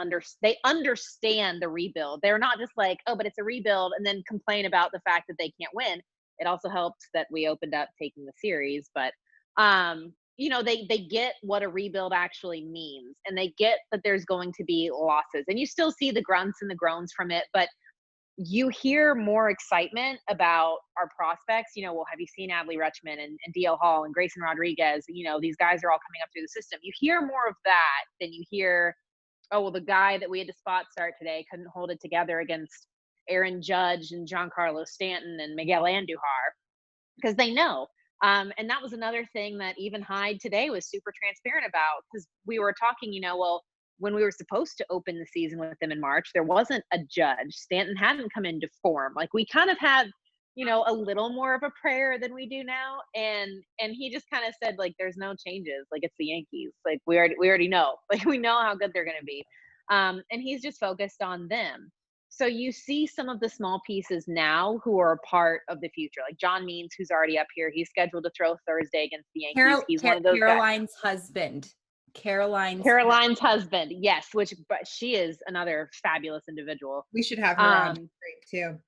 understand the rebuild. They're not just like, oh, but it's a rebuild, and then complain about the fact that they can't win. It also helped that we opened up taking the series, but they get what a rebuild actually means, and they get that there's going to be losses, and you still see the grunts and the groans from it, but you hear more excitement about our prospects. Well, have you seen Adley Rutschman and DL Hall and Grayson Rodriguez? These guys are all coming up through the system. You hear more of that than you hear, oh, well, the guy that we had to spot start today couldn't hold it together against Aaron Judge and Giancarlo Stanton and Miguel Andujar, because they know. And that was another thing that even Hyde today was super transparent about, because we were talking, well, when we were supposed to open the season with them in March, there wasn't a Judge. Stanton hadn't come into form. We kind of had a little more of a prayer than we do now. And he just kind of said, like, there's no changes. Like, it's the Yankees. Like, we already know. Like, we know how good they're going to be. And he's just focused on them. So you see some of the small pieces now who are a part of the future, like John Means, who's already up here. He's scheduled to throw Thursday against the Yankees. He's one of those Caroline's guys. husband. Caroline's husband. Yes, but she is another fabulous individual. We should have her on great too.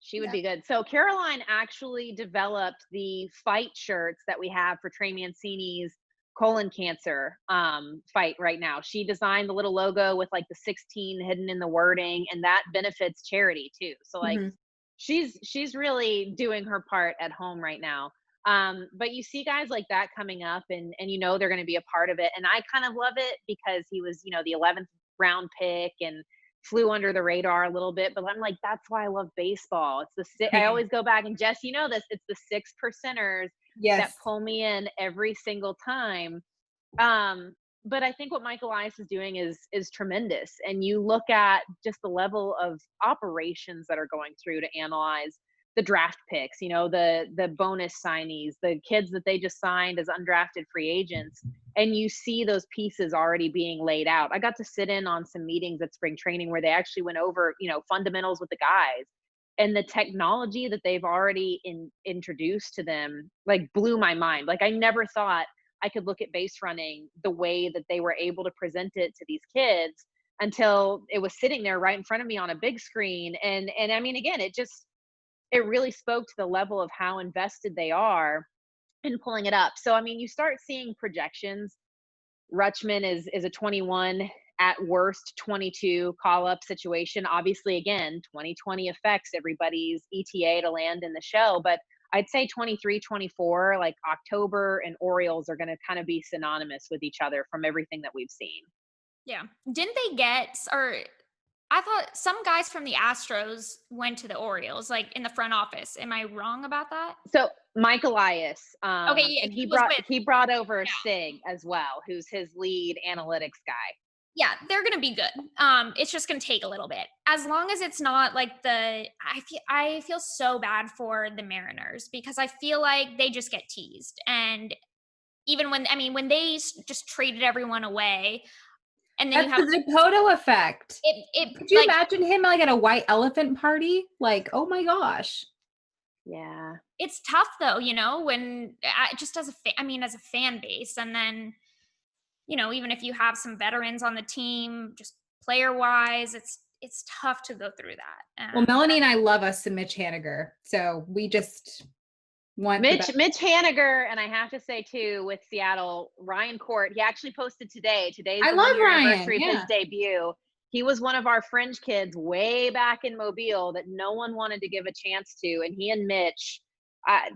She would be good. So Caroline actually developed the fight shirts that we have for Trey Mancini's colon cancer fight right now. She designed the little logo with like the 16 hidden in the wording, and that benefits charity too. So like she's really doing her part at home right now. But you see guys like that coming up, and they're going to be a part of it. And I kind of love it because he was, the 11th round pick and flew under the radar a little bit. But I'm like, that's why I love baseball. It's I always go back, and Jess, this, it's the 6%ers that pull me in every single time. But I think what Mike Elias is doing is tremendous. And you look at just the level of operations that are going through to analyze the draft picks, the bonus signees, the kids that they just signed as undrafted free agents. And you see those pieces already being laid out. I got to sit in on some meetings at spring training where they actually went over, fundamentals with the guys, and the technology that they've already introduced to them, like, blew my mind. Like, I never thought I could look at base running the way that they were able to present it to these kids until it was sitting there right in front of me on a big screen. And I mean, again, it really spoke to the level of how invested they are in pulling it up. So, I mean, you start seeing projections. Rutschman is a 21, at worst 22 call-up situation. Obviously, again, 2020 affects everybody's ETA to land in the show. But I'd say 23, 24, like October and Orioles are going to kind of be synonymous with each other from everything that we've seen. Yeah. Didn't they I thought some guys from the Astros went to the Orioles, like in the front office. Am I wrong about that? So Mike Elias, okay, yeah, and he brought over Sig as well, who's his lead analytics guy. Yeah, they're gonna be good. It's just gonna take a little bit, as long as it's not like I feel so bad for the Mariners because I feel like they just get teased, and even when they just traded everyone away. And then that's the Dipoto effect. Could you imagine him like at a white elephant party? Like, oh my gosh. Yeah. It's tough though, when just as a fan base. And then, even if you have some veterans on the team, just player wise, it's tough to go through that. Well, Melanie and I love us some Mitch Haniger. So we just want Mitch Haniger, and I have to say too, with Seattle, Ryan Court, he actually posted today. Today's the 1 year anniversary of his debut. He was one of our fringe kids way back in Mobile that no one wanted to give a chance to, and he and Mitch,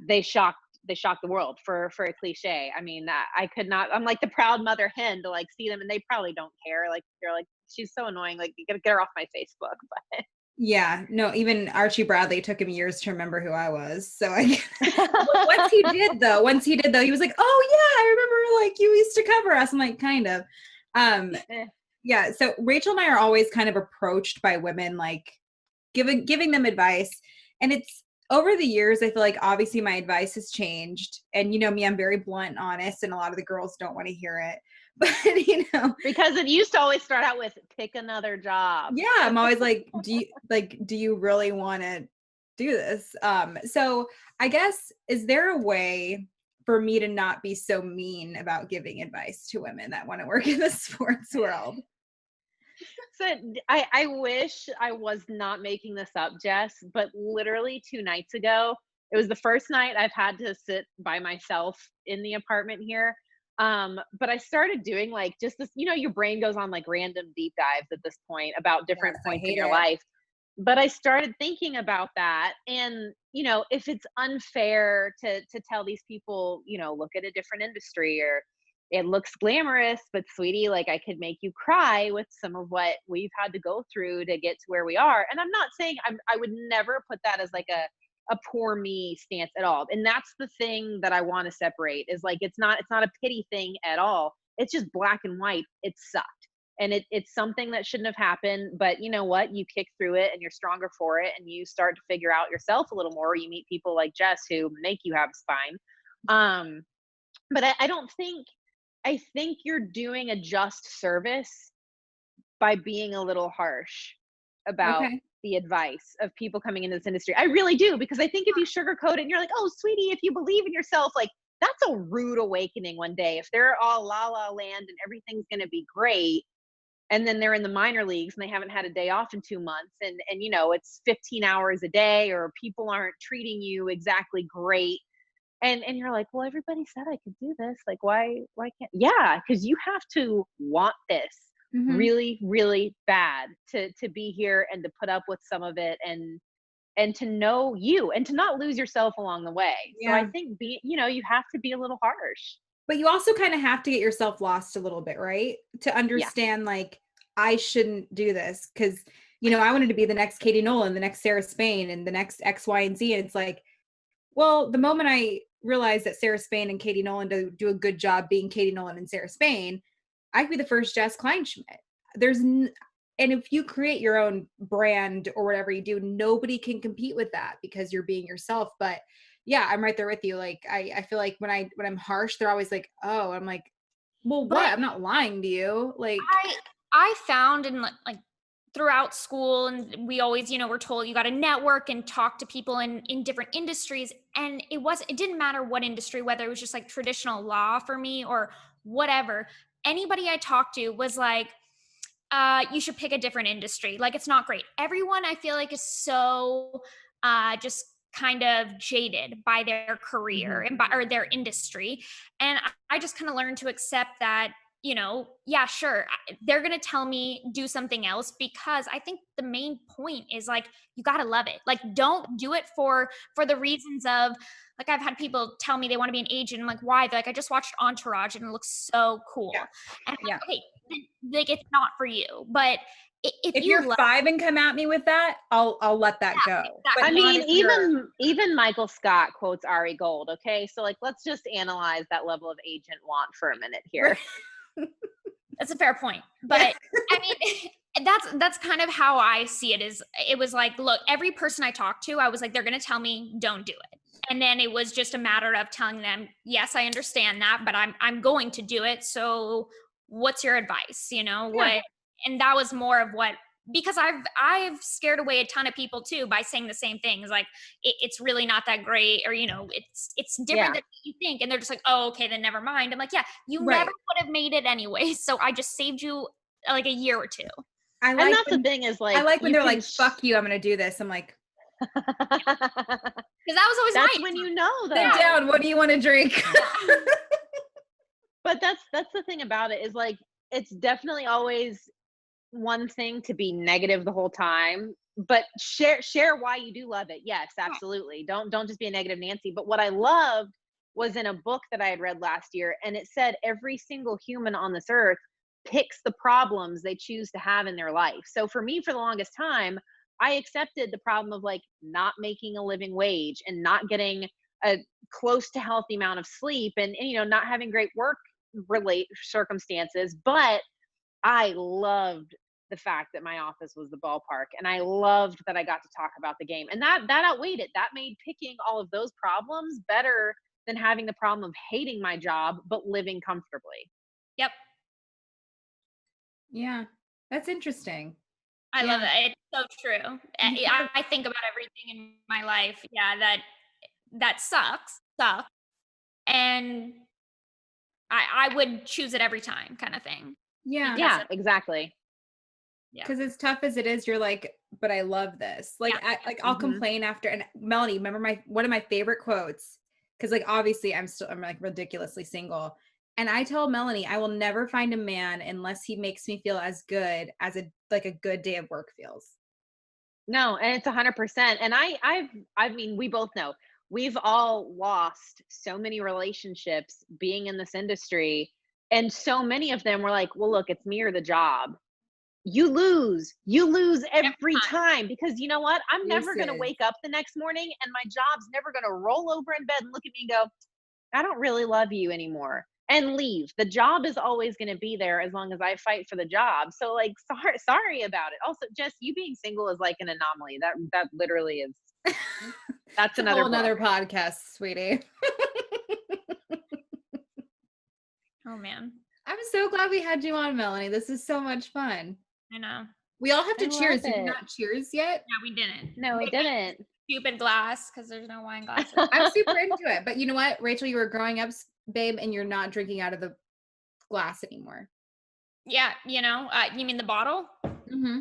they shocked the world for a cliche. I mean, I could not. I'm like the proud mother hen to like see them, and they probably don't care. Like they're like, she's so annoying. Like, you gotta get her off my Facebook. But yeah, no, even Archie Bradley took him years to remember who I was. So once he did though, he was like, oh yeah, I remember, like, you used to cover us. I'm like, kind of. Yeah. So Rachel and I are always kind of approached by women, like giving them advice. And it's over the years, I feel like obviously my advice has changed. And me, I'm very blunt and honest, and a lot of the girls don't want to hear it. But because it used to always start out with pick another job. Yeah, I'm always like, do you really want to do this? So I guess, is there a way for me to not be so mean about giving advice to women that want to work in the sports world? So I wish I was not making this up, Jess, but literally 2 nights ago, it was the first night I've had to sit by myself in the apartment here. But I started doing like just this, your brain goes on like random deep dives at this point about different points in your life. But I started thinking about that. And, if it's unfair to tell these people, look at a different industry, or it looks glamorous, but sweetie, like, I could make you cry with some of what we've had to go through to get to where we are. And I'm not saying I would never put that as like a poor me stance at all. And that's the thing that I want to separate, is like, it's not a pity thing at all. It's just black and white. It sucked. and it's something that shouldn't have happened, but you know what, you kick through it and you're stronger for it, and you start to figure out yourself a little more. You meet people like Jess who make you have a spine. But I don't think, I think you're doing a just service by being a little harsh about Okay. the advice of people coming into this industry. I really do, because I think if you sugarcoat it and you're like, oh, sweetie, if you believe in yourself, like that's a rude awakening one day. If they're all la la land and everything's going to be great, and then they're in the minor leagues and they haven't had a day off in 2 months, and you know, it's 15 hours a day, or people aren't treating you exactly great. And you're like, well, everybody said I could do this. Like, why can't, yeah, because you have to want this Mhm. really, really bad to be here and to put up with some of it, and to know you and to not lose yourself along the way. So I Yeah. think you know, you have to be a little harsh. But you also kind of have to get yourself lost a little bit, right? To Yeah. understand, like, I shouldn't do this because, you know, I wanted to be the next Katie Nolan, the next Sarah Spain, and the next X, Y, and Z. And it's like, well, the moment I realized that Sarah Spain and Katie Nolan do a good job being Katie Nolan and Sarah Spain, I could be the first Jess Kleinschmidt. And if you create your own brand or whatever you do, nobody can compete with that because you're being yourself. But yeah, I'm right there with you. Like, I feel like when I'm harsh, they're always like, oh, I'm like, well, what? But I'm not lying to you. Like, I found in like throughout school, and we always, you know, we're told you got to network and talk to people in different industries. And it didn't matter what industry, whether it was just like traditional law for me or whatever. Anybody I talked to was like, you should pick a different industry. Like, it's not great. Everyone I feel like is so just kind of jaded by their career Mhm. and by or their industry. And I just kind of learned to accept that, you know, yeah, sure, they're going to tell me do something else, because I think the main point is like, you got to love it. Like, don't do it for the reasons of, like, I've had people tell me they want to be an agent. I'm like, why? They're like, I just watched Entourage and it looks so cool. Yeah. And I'm Yeah. like, okay, like, it's not for you. But if If you you're love, 5 and come at me with that, I'll let that yeah, go. But I exactly. not mean, if you're even Michael Scott quotes Ari Gold. Okay, so like, let's just analyze that level of agent want for a minute here. That's a fair point. But Yeah. I mean, that's kind of how I see it. Is it was like, look, every person I talked to, I was like, they're going to tell me don't do it. And then it was just a matter of telling them, yes, I understand that, but I'm going to do it. So what's your advice? You know, Yeah. what? And that was more of what, because I've scared away a ton of people too by saying the same things, like it's really not that great, or you know, it's different Yeah. than what you think, and they're just like, oh, okay, then never mind. I'm like, yeah, you Right. never would have made it anyway, so I just saved you like a year or two. I And like that's the thing is, like, I like when you they're can like, fuck you, I'm gonna do this. I'm like, Because that was always that's my when you know, though. sit down, what do you want to drink? But that's the thing about it, is like, it's definitely always one thing to be negative the whole time, but share why you do love it. Yes, absolutely. Don't just be a negative Nancy. But what I loved was in a book that I had read last year, and it said every single human on this earth picks the problems they choose to have in their life. So for me, for the longest time, I accepted the problem of like not making a living wage and not getting a close to healthy amount of sleep, and you know, not having great work relate circumstances. But I loved the fact that my office was the ballpark, and I loved that I got to talk about the game, and that outweighed it. That made picking all of those problems better than having the problem of hating my job but living comfortably. Yep, Yeah, that's interesting. I love Yeah. it. It's so true. I think about everything in my life, yeah, that sucks, and I would choose it every time, kind of thing. Yeah. Because Yeah, exactly. yeah, Because as tough as it is, you're like, but I love this. Like, yeah, I'll Mhm. complain after. And Melanie, remember one of my favorite quotes? Because like obviously I'm like ridiculously single, and I tell Melanie I will never find a man unless he makes me feel as good as a good day of work feels. No, and it's 100%. And I mean, we both know we've all lost so many relationships being in this industry, and so many of them were like, well, look, it's me or the job. You lose every time, because you know what? I'm never going to Deuces. wake up the next morning and my job's never going to roll over in bed and look at me and go, I don't really love you anymore. and leave. The job is always going to be there as long as I fight for the job. So like, sorry about it. Also, Jess, you being single is like an anomaly. That literally is. That's It's a whole another podcast, sweetie. Oh man. I'm so glad we had you on, Melanie. This is so much fun. I know. We all have to I cheers. love Did we it. not cheers yet? Yeah, we didn't. No, we didn't. Stupid glass because there's no wine glasses. I'm super into it. But you know what, Rachel, you were growing up, babe, and you're not drinking out of the glass anymore. Yeah, you mean the bottle? Mm-hmm.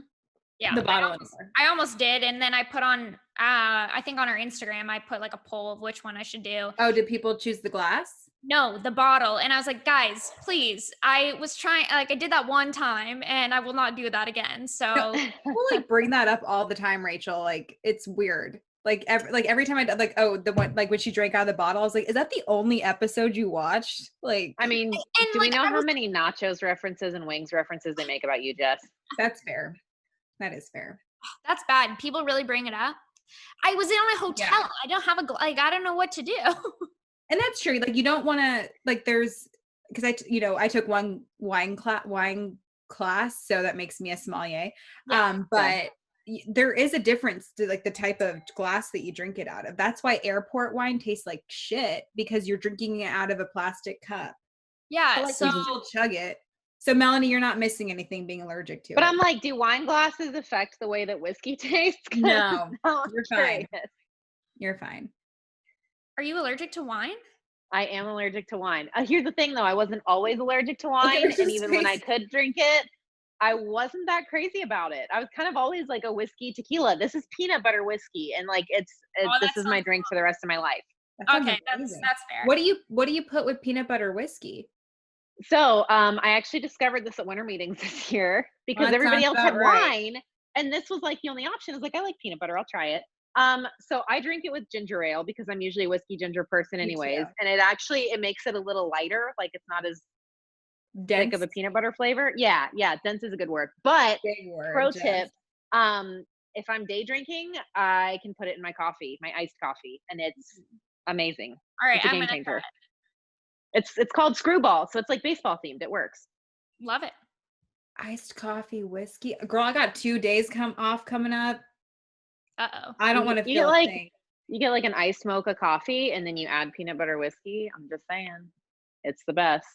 Yeah, the bottle. I almost did, and then I put on. I think on our Instagram, I put like a poll of which one I should do. Oh, did people choose the glass? No, the bottle. And I was like, guys, please. I was trying, like, I did that one time, and I will not do that again. So People like bring that up all the time, Rachel. Like, it's weird. Like every time I like, oh, the one like when she drank out of the bottle, I was like, is that the only episode you watched? Like, I mean, do we know how many nachos references and wings references they make about you, Jess? That's fair. That is fair. That's bad. People really bring it up. I was in a hotel. Yeah. I don't have I don't know what to do. And that's true. Like, you don't want to, like, there's, because I took one wine class, so that makes me a sommelier. Yeah, but there is a difference to like the type of glass that you drink it out of. That's why airport wine tastes like shit, because you're drinking it out of a plastic cup. Yeah, but, like, so you still chug it. So Melanie, you're not missing anything being allergic to it. But I'm like, do wine glasses affect the way that whiskey tastes? No, you're fine. You're fine. Are you allergic to wine? I am allergic to wine. Here's the thing, though. I wasn't always allergic to wine. And even when I could drink it, I wasn't that crazy about it. I was kind of always like a whiskey tequila. This is peanut butter whiskey. And like, this is my drink for the rest of my life. Okay, that's fair. What do you put with peanut butter whiskey? So I actually discovered this at winter meetings this year because everybody else had wine. And this was like the only option. I was like, I like peanut butter. I'll try it. So I drink it with ginger ale because I'm usually a whiskey ginger person anyways. And it makes it a little lighter. Like, it's not as dense of a peanut butter flavor. Yeah. Dense is a good word. But pro tip, if I'm day drinking, I can put it in my coffee, my iced coffee, and it's amazing. All right. It's a game changer. It's called Screwball. So it's like baseball themed. It works. Love it. Iced coffee, whiskey. Girl, I got 2 days coming up. Uh-oh. I don't want to feel you get like an iced mocha coffee and then you add peanut butter whiskey. I'm just saying. It's the best.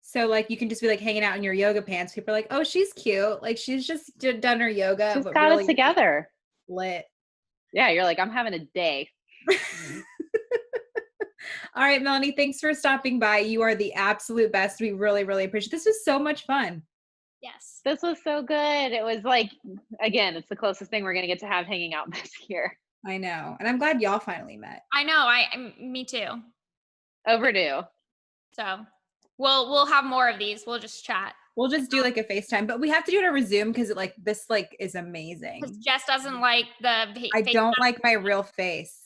So like you can just be like hanging out in your yoga pants. People are like, oh, she's cute. Like, she's just done her yoga. She's got it together. Lit. Yeah, you're like, I'm having a day. All right, Melanie, thanks for stopping by. You are the absolute best. We really, really appreciate it. This was so much fun. Yes. This was so good. It was like, again, it's the closest thing we're going to get to have hanging out this year. I know. And I'm glad y'all finally met. I know. Me too. Overdue. So we'll have more of these. We'll just chat. We'll just do like a FaceTime, but we have to do it over Zoom because it like this like is amazing. Jess doesn't like the I don't like my real face.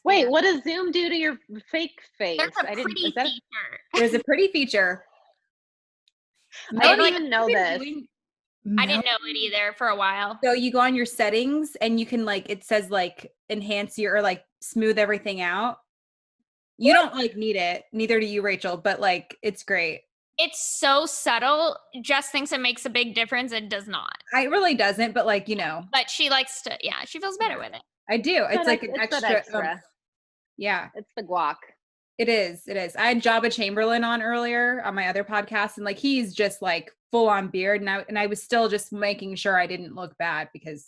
Wait, what does Zoom do to your fake face? There's a pretty feature. There's a pretty feature. I don't even know this. I didn't know it either for a while. So you go on your settings and you can like, it says like enhance your, or like smooth everything out. You don't like need it. Neither do you, Rachel, but like, it's great. It's so subtle. Jess thinks it makes a big difference. It does not. It really doesn't, but like, But she likes to, she feels better with it. I do. It's like an extra. Yeah. It's the guac. It is. I had Jabba Chamberlain on earlier on my other podcast, and like he's just like full on beard, and I was still just making sure I didn't look bad because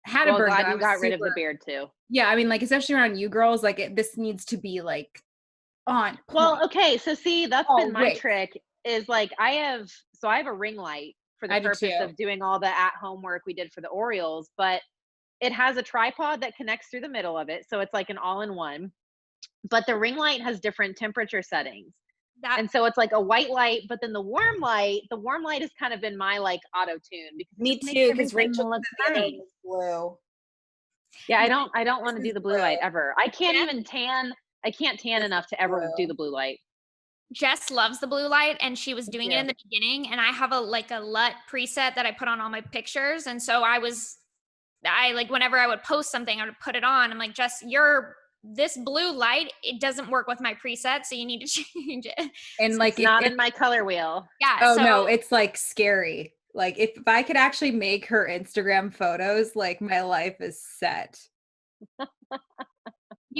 Hatterberg. Glad you got rid of the beard too. Yeah, I mean, like especially around you girls, like this needs to be like on. Well, okay, so see, that's been my trick. Is like I have a ring light for the purpose of doing all the at-home work we did for the Orioles, but it has a tripod that connects through the middle of it, so it's like an all-in-one. But the ring light has different temperature settings. And so it's like a white light, but then the warm light has kind of been my like auto tune. Me too, because Rachel looks blue. Yeah, I don't want to do the blue light ever. I can't even tan. I can't tan enough to ever do the blue light. Jess loves the blue light, and she was doing it in the beginning. And I have a LUT preset that I put on all my pictures. And so I like whenever I would post something, I would put it on. I'm like, Jess, you're this blue light, it doesn't work with my preset, so you need to change it. And like It's not in my color wheel. Yeah. oh so, no, it's like scary. Like if I could actually make her Instagram photos, like my life is set. you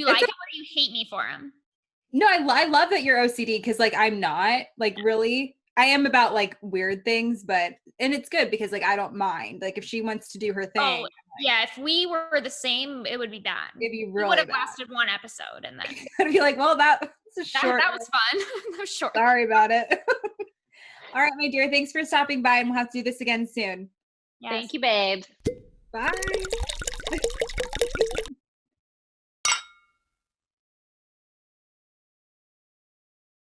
It's like it, or you hate me for him? No, I love that you're OCD because like I'm not like really. I am about like weird things, but and it's good because like I don't mind. Like if she wants to do her thing, Oh, yeah. If we were the same, it would be bad. it'd be We really would have bad. lasted one episode, and then I'd be like, well, that was a short. that was fun. That was short. Sorry about it. All right, my dear. Thanks for stopping by, and we'll have to do this again soon. Yes. Thank you, babes. Bye.